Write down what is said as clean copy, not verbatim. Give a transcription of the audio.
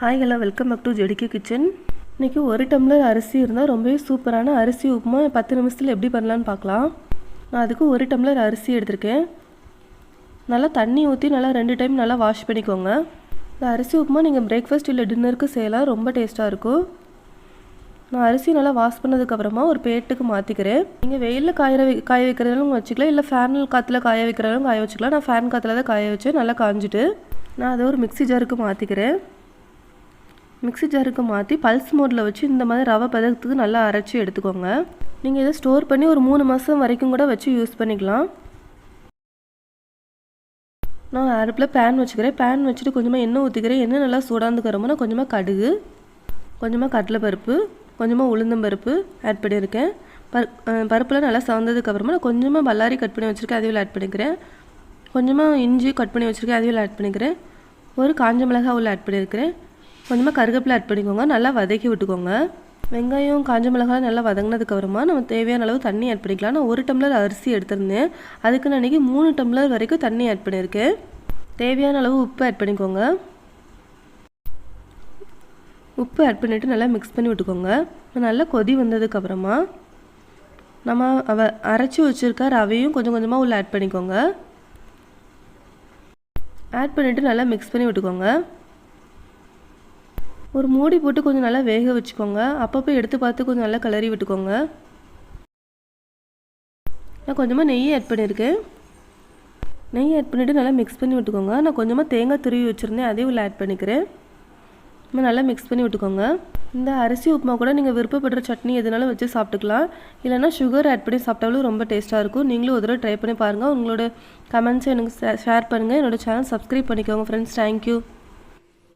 Hi hello welcome back to JDK kitchen. இன்றைக்கி ஒரு tumbler அரிசி இருந்தால் ரொம்பவே சூப்பரான அரிசி உப்புமா 10 நிமிஷத்தில் எப்படி பண்ணலான்னு பார்க்கலாம். நான் அதுக்கு ஒரு டம்ளர் அரிசி எடுத்திருக்கேன். நல்லா தண்ணி ஊற்றி நல்லா 2 டைம் நல்லா வாஷ் பண்ணிக்கோங்க. இந்த அரிசி உப்புமா நீங்கள் பிரேக்ஃபாஸ்ட் இல்லை டின்னருக்கு செய்யலாம், ரொம்ப டேஸ்ட்டாக இருக்கும். நான் அரிசி நல்லா வாஷ் பண்ணதுக்கப்புறமா ஒரு பிளேட்டுக்கு மாற்றிக்கிறேன். நீங்கள் வெயிலில் காய வைக்கிறதாலும் வச்சுக்கலாம், இல்லை ஃபேன் காற்றுல காய வைக்கிறதாலும் காய வச்சுக்கலாம். நான் ஃபேன் காற்றுல தான் காய வச்சேன். நல்லா காஞ்சிட்டு நான் அதை ஒரு மிக்ஸி ஜாருக்கு மாற்றிக்கிறேன். மிக்ஸி ஜாருக்கு மாற்றி பல்ஸ் மோடில் வச்சு இந்த மாதிரி ரவை பதத்துக்கு நல்லா அரைச்சி எடுத்துக்கோங்க. நீங்கள் இதை ஸ்டோர் பண்ணி ஒரு 3 மாதம் வரைக்கும் கூட வச்சு யூஸ் பண்ணிக்கலாம். நான் அடுப்பில் பேன் வச்சுக்கிறேன். பேன் வச்சுட்டு கொஞ்சமாக எண்ணெய் ஊற்றிக்கிறேன். எண்ணெய் நல்லா சூடாந்துக்கிறோம்னா கொஞ்சமாக கடுகு, கொஞ்சமாக கடலைப்பருப்பு, கொஞ்சமாக உளுந்தம்பருப்பு ஆட் பண்ணியிருக்கேன். பருப்புலாம் நல்லா சார்ந்ததுக்கப்புறமா நான் கொஞ்சமாக பல்லாரி கட் பண்ணி வச்சுருக்கேன், அதுவில் ஆட் பண்ணிக்கிறேன். கொஞ்சமாக இஞ்சி கட் பண்ணி வச்சுருக்கேன், அதுவில் ஆட் பண்ணிக்கிறேன். ஒரு காஞ்ச மிளகாய் உள்ள ஆட் பண்ணியிருக்கிறேன். கொஞ்சமாக கருவேப்பிலை ஆட் பண்ணிக்கோங்க. நல்லா வதக்கி விட்டுக்கோங்க. வெங்காயம் காஞ்ச மிளகாய் நல்லா வதங்கினதுக்கப்புறமா நம்ம தேவையான அளவு தண்ணி ஆட் பண்ணிக்கலாம். நான் 1 டம்ளர் அரிசி எடுத்திருந்தேன், அதுக்கு நான் இன்றைக்கி 3 டம்ளர் வரைக்கும் தண்ணி ஆட் பண்ணியிருக்கேன். தேவையான அளவு உப்பு ஆட் பண்ணிக்கோங்க. உப்பு ஆட் பண்ணிவிட்டு நல்லா மிக்ஸ் பண்ணி விட்டுக்கோங்க. நல்லா கொதி வந்ததுக்கப்புறமா நம்ம அரைச்சி வச்சுருக்க ரவையும் கொஞ்சம் கொஞ்சமாக உள்ள ஆட் பண்ணிக்கோங்க. ஆட் பண்ணிவிட்டு நல்லா மிக்ஸ் பண்ணி விட்டுக்கோங்க. ஒரு மூடி போட்டு கொஞ்சம் நல்லா வேக வச்சுக்கோங்க. அப்பப்போ எடுத்து பார்த்து கொஞ்சம் நல்லா கிளறி விட்டுக்கோங்க. நான் கொஞ்சமாக நெய் ஆட் பண்ணியிருக்கேன். நெய் ஆட் பண்ணிவிட்டு நல்லா மிக்ஸ் பண்ணி விட்டுக்கோங்க. நான் கொஞ்சமாக தேங்காய் துருவி வச்சுருந்தேன், அதையும் உள்ள ஆட் பண்ணிக்கிறேன். நல்லா மிக்ஸ் பண்ணி விட்டுக்கோங்க. இந்த அரிசி உப்புமா கூட நீங்கள் விருப்பப்படுற சட்னி எதுனாலும் வச்சு சாப்பிட்டுக்கலாம், இல்லைனா சுகர் ஆட் பண்ணி சாப்பிட்டாலும் ரொம்ப டேஸ்ட்டாக இருக்கும். நீங்களும் ஒரு தடவை ட்ரை பண்ணி பாருங்கள். உங்களோட கமெண்ட்ஸை எனக்கு ஷேர் பண்ணுங்கள். என்னோடய சேனல் சப்ஸ்கிரைப் பண்ணிக்கோங்க ஃப்ரெண்ட்ஸ். தேங்க்யூ.